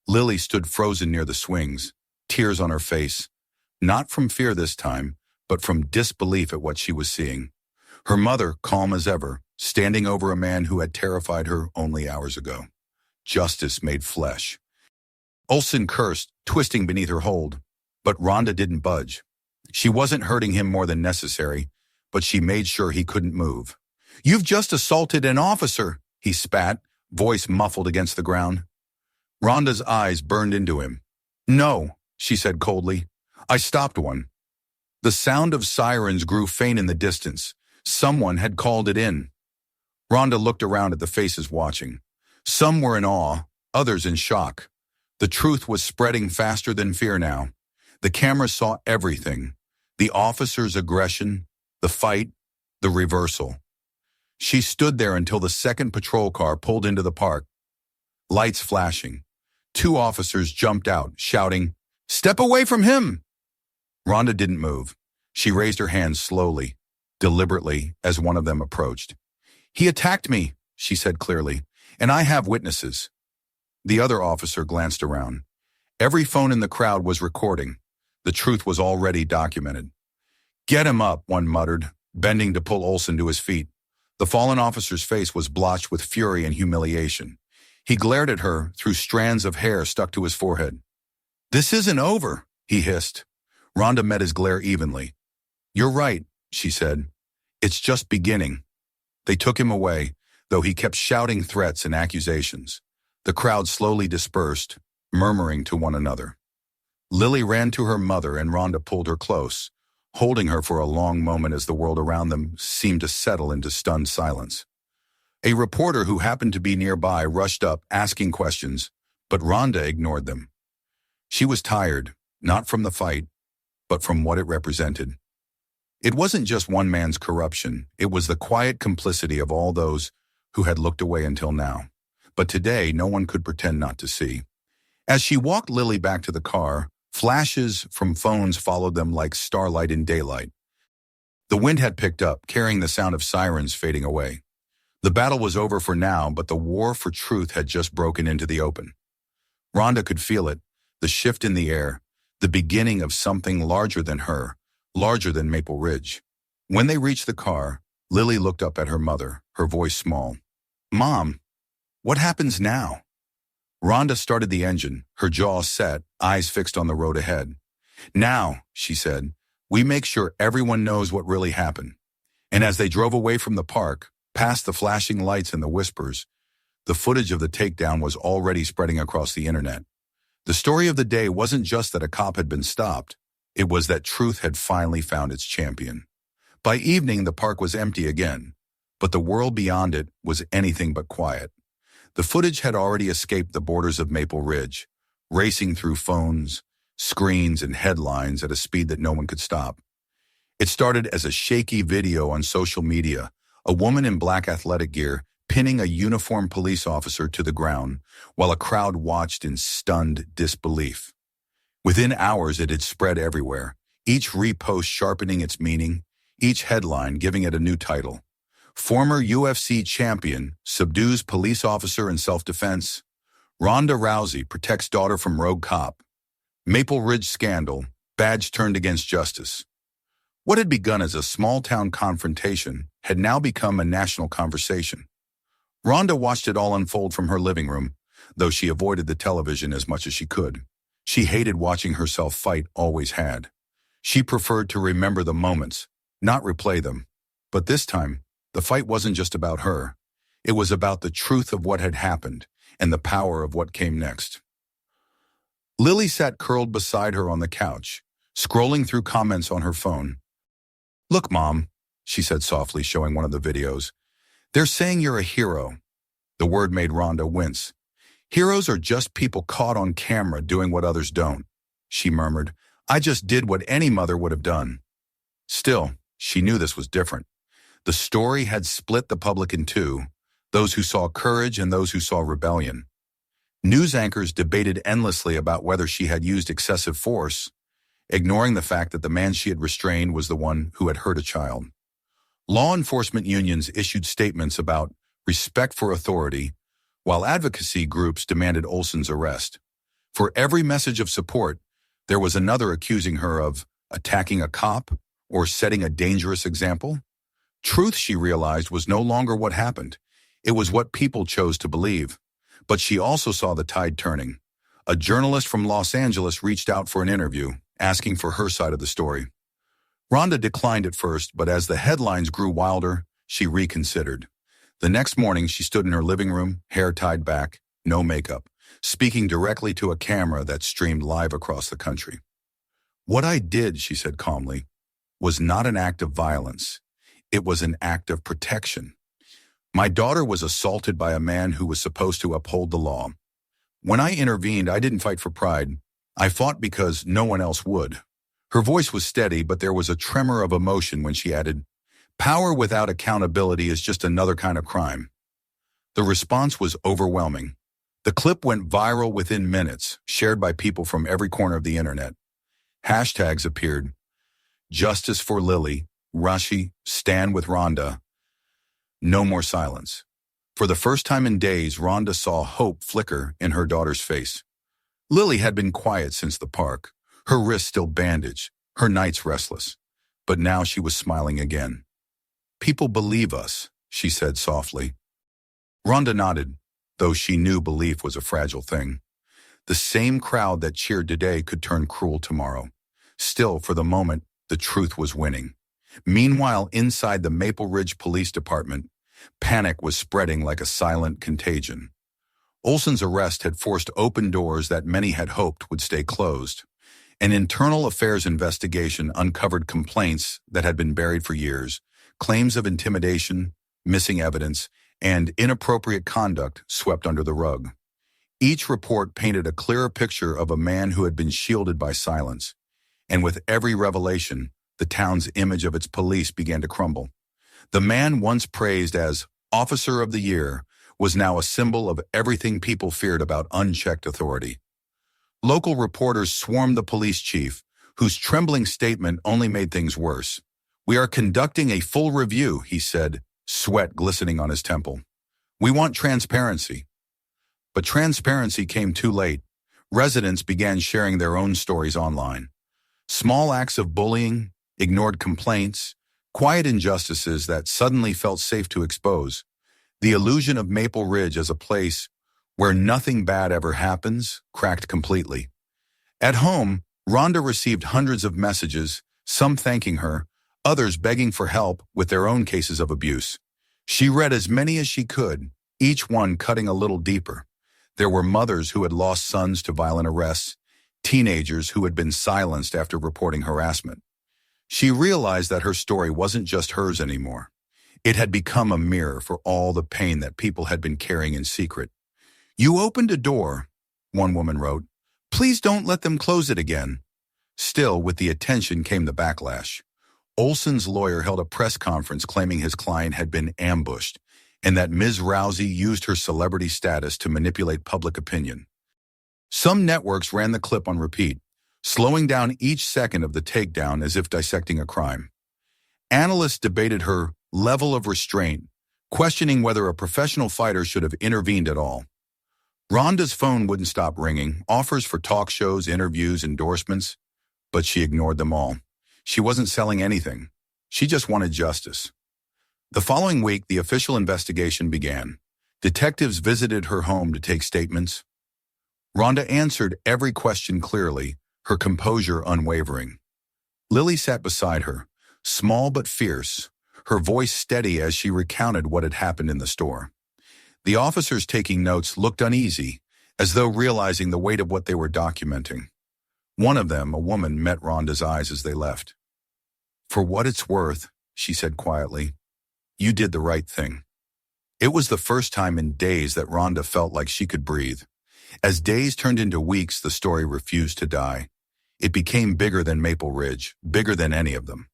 Lily stood frozen near the swings, tears on her face, not from fear this time, but from disbelief at what she was seeing. Her mother, calm as ever, standing over a man who had terrified her only hours ago. Justice made flesh. Olsen cursed, twisting beneath her hold, but Ronda didn't budge. She wasn't hurting him more than necessary, but she made sure he couldn't move. "You've just assaulted an officer," he spat, voice muffled against the ground. Ronda's eyes burned into him. "No," she said coldly. "I stopped one." The sound of sirens grew faint in the distance. Someone had called it in. Ronda looked around at the faces watching. Some were in awe, others in shock. The truth was spreading faster than fear now. The camera saw everything. The officer's aggression, the fight, the reversal. She stood there until the second patrol car pulled into the park. Lights flashing. Two officers jumped out, shouting, "Step away from him!" Ronda didn't move. She raised her hands slowly, deliberately, as one of them approached. "He attacked me," she said clearly, "and I have witnesses." The other officer glanced around. Every phone in the crowd was recording. The truth was already documented. "Get him up," one muttered, bending to pull Olsen to his feet. The fallen officer's face was blotched with fury and humiliation. He glared at her through strands of hair stuck to his forehead. "This isn't over," he hissed. Ronda met his glare evenly. "You're right," she said. "It's just beginning." They took him away, though he kept shouting threats and accusations. The crowd slowly dispersed, murmuring to one another. Lily ran to her mother and Ronda pulled her close, holding her for a long moment as the world around them seemed to settle into stunned silence. A reporter who happened to be nearby rushed up, asking questions, but Ronda ignored them. She was tired, not from the fight, but from what it represented. It wasn't just one man's corruption, it was the quiet complicity of all those who had looked away until now. But today, no one could pretend not to see. As she walked Lily back to the car, flashes from phones followed them like starlight in daylight. The wind had picked up, carrying the sound of sirens fading away. The battle was over for now, but the war for truth had just broken into the open. Ronda could feel it, the shift in the air, the beginning of something larger than her, larger than Maple Ridge. When they reached the car, Lily looked up at her mother, her voice small. "Mom, what happens now?" Ronda started the engine, her jaw set, eyes fixed on the road ahead. "Now," she said, "we make sure everyone knows what really happened." And as they drove away from the park, past the flashing lights and the whispers, the footage of the takedown was already spreading across the internet. The story of the day wasn't just that a cop had been stopped, it was that truth had finally found its champion. By evening, the park was empty again, but the world beyond it was anything but quiet. The footage had already escaped the borders of Maple Ridge, racing through phones, screens, and headlines at a speed that no one could stop. It started as a shaky video on social media, a woman in black athletic gear pinning a uniformed police officer to the ground while a crowd watched in stunned disbelief. Within hours, it had spread everywhere, each repost sharpening its meaning, each headline giving it a new title. Former UFC champion subdues police officer in self-defense. Ronda Rousey protects daughter from rogue cop. Maple Ridge scandal, badge turned against justice. What had begun as a small-town confrontation had now become a national conversation. Ronda watched it all unfold from her living room, though she avoided the television as much as she could. She hated watching herself fight, always had. She preferred to remember the moments, not replay them. But this time, the fight wasn't just about her. It was about the truth of what had happened and the power of what came next. Lily sat curled beside her on the couch, scrolling through comments on her phone. "Look, Mom," she said softly, showing one of the videos. "They're saying you're a hero." The word made Ronda wince. "Heroes are just people caught on camera doing what others don't," she murmured. "I just did what any mother would have done." Still, she knew this was different. The story had split the public in two, those who saw courage and those who saw rebellion. News anchors debated endlessly about whether she had used excessive force, ignoring the fact that the man she had restrained was the one who had hurt a child. Law enforcement unions issued statements about respect for authority, while advocacy groups demanded Olsen's arrest. For every message of support, there was another accusing her of attacking a cop or setting a dangerous example. Truth, she realized, was no longer what happened. It was what people chose to believe. But she also saw the tide turning. A journalist from Los Angeles reached out for an interview, asking for her side of the story. Ronda declined at first, but as the headlines grew wilder, she reconsidered. The next morning, she stood in her living room, hair tied back, no makeup, speaking directly to a camera that streamed live across the country. "What I did," she said calmly, "was not an act of violence. It was an act of protection. My daughter was assaulted by a man who was supposed to uphold the law. When I intervened, I didn't fight for pride. I fought because no one else would." Her voice was steady, but there was a tremor of emotion when she added, "Power without accountability is just another kind of crime." The response was overwhelming. The clip went viral within minutes, shared by people from every corner of the internet. Hashtags appeared: "Justice for Lily," "Rashi," "Stand with Ronda." No more silence. For the first time in days, Ronda saw hope flicker in her daughter's face. Lily had been quiet since the park, her wrist still bandaged, her nights restless. But now she was smiling again. "People believe us," she said softly. Ronda nodded, though she knew belief was a fragile thing. The same crowd that cheered today could turn cruel tomorrow. Still, for the moment, the truth was winning. Meanwhile, inside the Maple Ridge Police Department, panic was spreading like a silent contagion. Olsen's arrest had forced open doors that many had hoped would stay closed. An internal affairs investigation uncovered complaints that had been buried for years, claims of intimidation, missing evidence, and inappropriate conduct swept under the rug. Each report painted a clearer picture of a man who had been shielded by silence. And with every revelation, the town's image of its police began to crumble. The man once praised as Officer of the Year was now a symbol of everything people feared about unchecked authority. Local reporters swarmed the police chief, whose trembling statement only made things worse. "We are conducting a full review," he said, sweat glistening on his temple. "We want transparency." But transparency came too late. Residents began sharing their own stories online. Small acts of bullying, ignored complaints, quiet injustices that suddenly felt safe to expose. The illusion of Maple Ridge as a place where nothing bad ever happens cracked completely. At home, Ronda received hundreds of messages, some thanking her, others begging for help with their own cases of abuse. She read as many as she could, each one cutting a little deeper. There were mothers who had lost sons to violent arrests, teenagers who had been silenced after reporting harassment. She realized that her story wasn't just hers anymore. It had become a mirror for all the pain that people had been carrying in secret. "You opened a door," one woman wrote. "Please don't let them close it again." Still, with the attention came the backlash. Olsen's lawyer held a press conference claiming his client had been ambushed, and that Ms. Rousey used her celebrity status to manipulate public opinion. Some networks ran the clip on repeat, slowing down each second of the takedown as if dissecting a crime. Analysts debated her level of restraint, questioning whether a professional fighter should have intervened at all. Ronda's phone wouldn't stop ringing, offers for talk shows, interviews, endorsements, but she ignored them all. She wasn't selling anything. She just wanted justice. The following week, the official investigation began. Detectives visited her home to take statements. Ronda answered every question clearly, her composure unwavering. Lily sat beside her, small but fierce, her voice steady as she recounted what had happened in the store. The officers taking notes looked uneasy, as though realizing the weight of what they were documenting. One of them, a woman, met Ronda's eyes as they left. "For what it's worth," she said quietly, "you did the right thing." It was the first time in days that Ronda felt like she could breathe. As days turned into weeks, the story refused to die. It became bigger than Maple Ridge, bigger than any of them.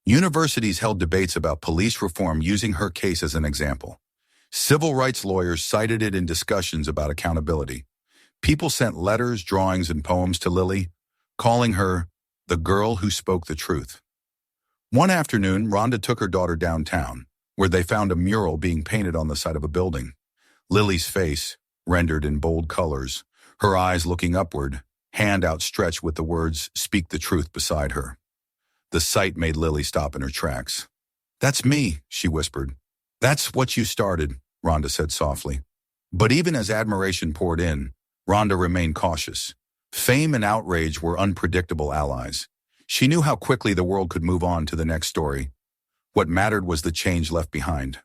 Universities held debates about police reform using her case as an example. Civil rights lawyers cited it in discussions about accountability. People sent letters, drawings, and poems to Lily, calling her the girl who spoke the truth. One afternoon, Ronda took her daughter downtown, where they found a mural being painted on the side of a building. Lily's face, rendered in bold colors, her eyes looking upward, hand outstretched with the words, "Speak the truth," beside her. The sight made Lily stop in her tracks. "That's me," she whispered. "That's what you started," Ronda said softly. But even as admiration poured in, Ronda remained cautious. Fame and outrage were unpredictable allies. She knew how quickly the world could move on to the next story. What mattered was the change left behind.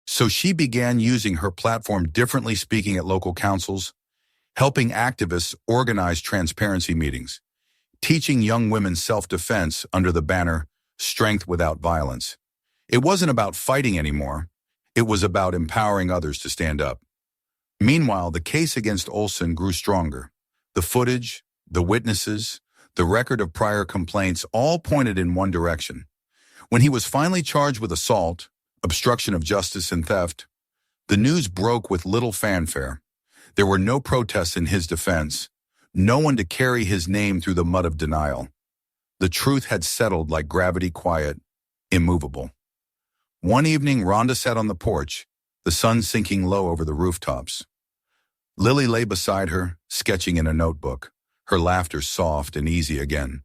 So she began using her platform differently, speaking at local councils, helping activists organize transparency meetings, teaching young women self-defense under the banner, "Strength Without Violence." It wasn't about fighting anymore. It was about empowering others to stand up. Meanwhile, the case against Olsen grew stronger. The footage, the witnesses, the record of prior complaints all pointed in one direction. When he was finally charged with assault, obstruction of justice, and theft, the news broke with little fanfare. There were no protests in his defense, no one to carry his name through the mud of denial. The truth had settled like gravity, quiet, immovable. One evening, Ronda sat on the porch, the sun sinking low over the rooftops. Lily lay beside her, sketching in a notebook, her laughter soft and easy again.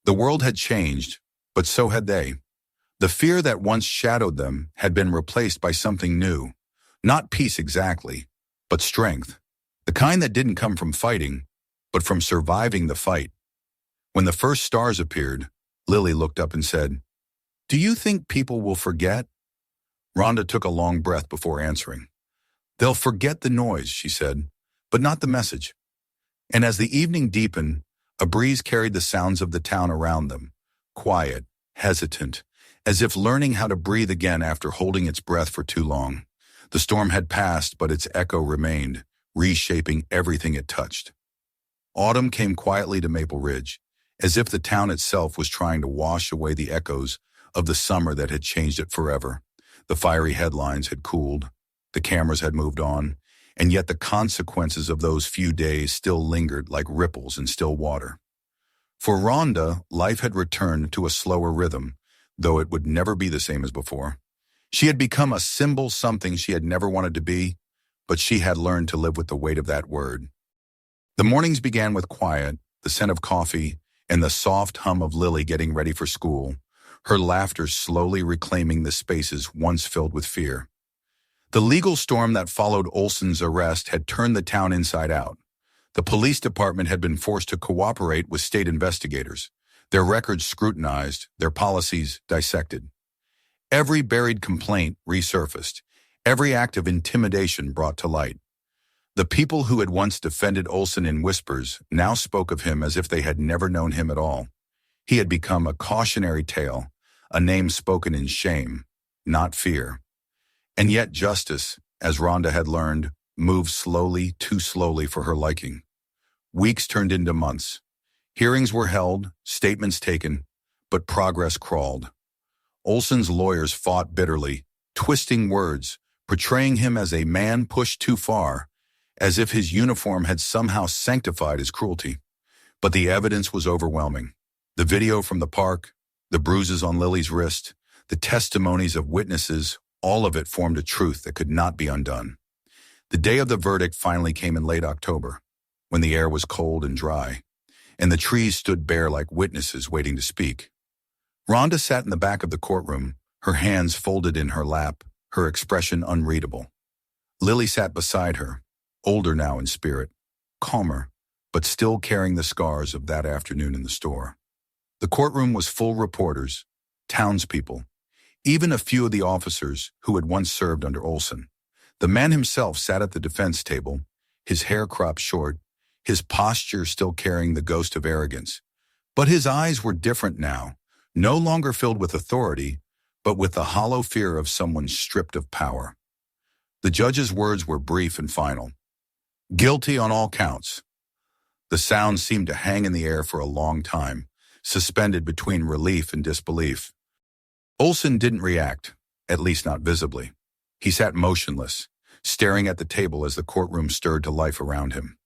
The world had changed, but so had they. The fear that once shadowed them had been replaced by something new. Not peace exactly, but strength. The kind that didn't come from fighting, but from surviving the fight. When the first stars appeared, Lily looked up and said, "Do you think people will forget?" Ronda took a long breath before answering. "They'll forget the noise," she said, "but not the message." And as the evening deepened, a breeze carried the sounds of the town around them, quiet, hesitant, as if learning how to breathe again after holding its breath for too long. The storm had passed, but its echo remained, reshaping everything it touched. Autumn came quietly to Maple Ridge, as if the town itself was trying to wash away the echoes of the summer that had changed it forever. The fiery headlines had cooled, the cameras had moved on, and yet the consequences of those few days still lingered like ripples in still water. For Ronda, life had returned to a slower rhythm, though it would never be the same as before. She had become a symbol, something she had never wanted to be, but she had learned to live with the weight of that word. The mornings began with quiet, the scent of coffee, and the soft hum of Lily getting ready for school, her laughter slowly reclaiming the spaces once filled with fear. The legal storm that followed Olsen's arrest had turned the town inside out. The police department had been forced to cooperate with state investigators, their records scrutinized, their policies dissected. Every buried complaint resurfaced, every act of intimidation brought to light. The people who had once defended Olsen in whispers now spoke of him as if they had never known him at all. He had become a cautionary tale, a name spoken in shame, not fear. And yet justice, as Ronda had learned, moved slowly, too slowly for her liking. Weeks turned into months. Hearings were held, statements taken, but progress crawled. Olsen's lawyers fought bitterly, twisting words, portraying him as a man pushed too far, as if his uniform had somehow sanctified his cruelty. But the evidence was overwhelming. The video from the park, the bruises on Lily's wrist, the testimonies of witnesses, all of it formed a truth that could not be undone. The day of the verdict finally came in late October, when the air was cold and dry, and the trees stood bare like witnesses waiting to speak. Ronda sat in the back of the courtroom, her hands folded in her lap, her expression unreadable. Lily sat beside her, older now in spirit, calmer, but still carrying the scars of that afternoon in the store. The courtroom was full of reporters, townspeople, even a few of the officers who had once served under Olson. The man himself sat at the defense table, his hair cropped short, his posture still carrying the ghost of arrogance. But his eyes were different now, no longer filled with authority, but with the hollow fear of someone stripped of power. The judge's words were brief and final. Guilty on all counts. The sound seemed to hang in the air for a long time, suspended between relief and disbelief. Olson didn't react, at least not visibly. He sat motionless, staring at the table as the courtroom stirred to life around him.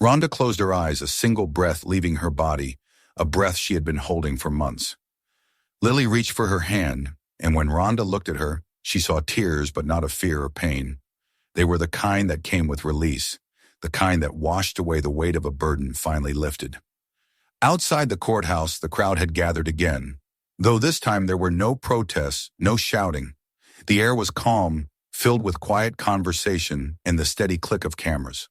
Ronda closed her eyes, a single breath leaving her body, a breath she had been holding for months. Lily reached for her hand, and when Ronda looked at her, she saw tears but not of fear or pain. They were the kind that came with release, the kind that washed away the weight of a burden finally lifted. Outside the courthouse, the crowd had gathered again, though this time there were no protests, no shouting. The air was calm, filled with quiet conversation and the steady click of cameras.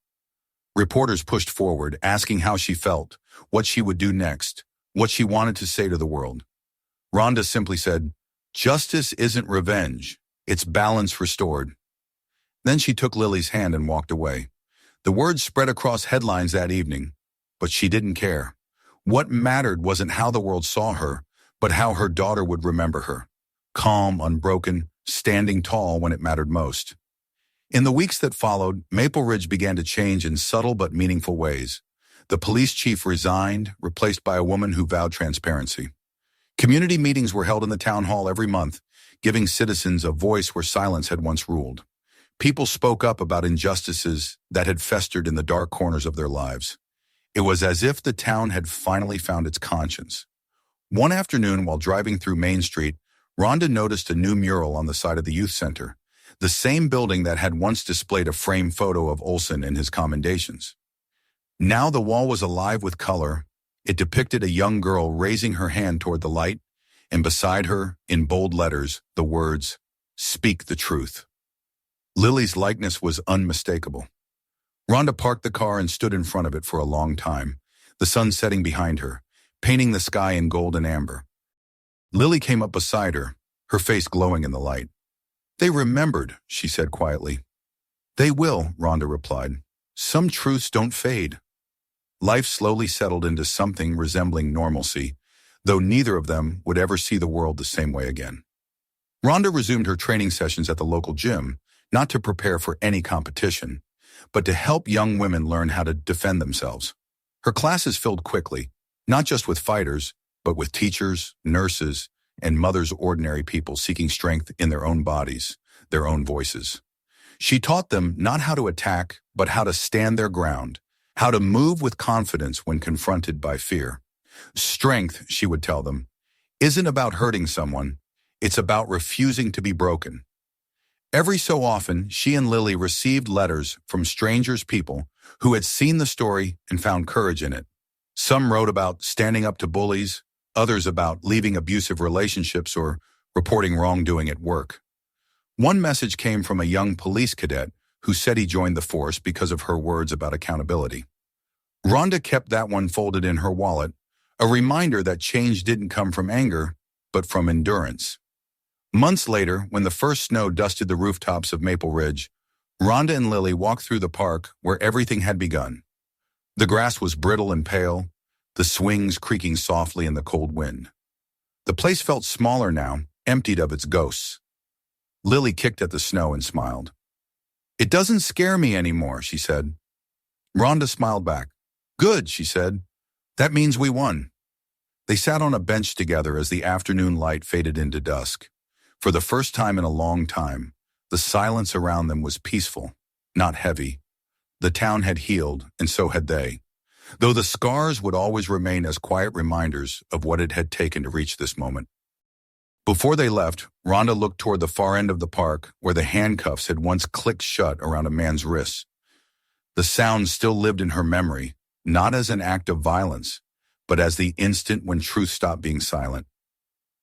Reporters pushed forward, asking how she felt, what she would do next, what she wanted to say to the world. Ronda simply said, "Justice isn't revenge, it's balance restored." Then she took Lily's hand and walked away. The words spread across headlines that evening, but she didn't care. What mattered wasn't how the world saw her, but how her daughter would remember her. Calm, unbroken, standing tall when it mattered most. In the weeks that followed, Maple Ridge began to change in subtle but meaningful ways. The police chief resigned, replaced by a woman who vowed transparency. Community meetings were held in the town hall every month, giving citizens a voice where silence had once ruled. People spoke up about injustices that had festered in the dark corners of their lives. It was as if the town had finally found its conscience. One afternoon, while driving through Main Street, Ronda noticed a new mural on the side of the youth center, the same building that had once displayed a framed photo of Olson and his commendations. Now the wall was alive with color. It depicted a young girl raising her hand toward the light, and beside her, in bold letters, the words, "Speak the truth." Lily's likeness was unmistakable. Ronda parked the car and stood in front of it for a long time, the sun setting behind her, painting the sky in gold and amber. Lily came up beside her, her face glowing in the light. "They remembered," she said quietly. "They will," Ronda replied. "Some truths don't fade." Life slowly settled into something resembling normalcy, though neither of them would ever see the world the same way again. Ronda resumed her training sessions at the local gym, not to prepare for any competition, but to help young women learn how to defend themselves. Her classes filled quickly, not just with fighters, but with teachers, nurses, and mothers, ordinary people seeking strength in their own bodies, their own voices. She taught them not how to attack, but how to stand their ground, how to move with confidence when confronted by fear. Strength, she would tell them, isn't about hurting someone, it's about refusing to be broken. Every so often, she and Lily received letters from strangers, people who had seen the story and found courage in it. Some wrote about standing up to bullies, others about leaving abusive relationships or reporting wrongdoing at work. One message came from a young police cadet who said he joined the force because of her words about accountability. Ronda kept that one folded in her wallet, a reminder that change didn't come from anger, but from endurance. Months later, when the first snow dusted the rooftops of Maple Ridge, Ronda and Lily walked through the park where everything had begun. The grass was brittle and pale, the swings creaking softly in the cold wind. The place felt smaller now, emptied of its ghosts. Lily kicked at the snow and smiled. "It doesn't scare me anymore," she said. Ronda smiled back. "Good," she said. "That means we won." They sat on a bench together as the afternoon light faded into dusk. For the first time in a long time, the silence around them was peaceful, not heavy. The town had healed, and so had they, though the scars would always remain as quiet reminders of what it had taken to reach this moment. Before they left, Rhonda looked toward the far end of the park where the handcuffs had once clicked shut around a man's wrists. The sound still lived in her memory, not as an act of violence, but as the instant when truth stopped being silent.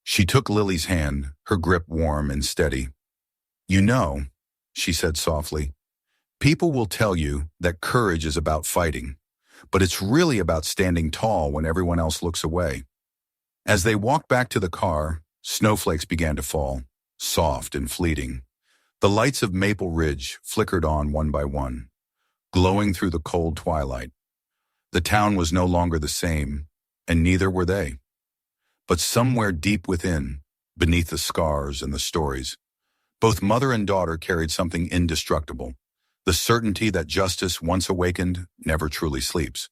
She took Lily's hand, her grip warm and steady. "You know," she said softly, "people will tell you that courage is about fighting, but it's really about standing tall when everyone else looks away." As they walked back to the car, snowflakes began to fall, soft and fleeting. The lights of Maple Ridge flickered on one by one, glowing through the cold twilight. The town was no longer the same, and neither were they. But somewhere deep within, beneath the scars and the stories, both mother and daughter carried something indestructible, the certainty that justice, once awakened, never truly sleeps.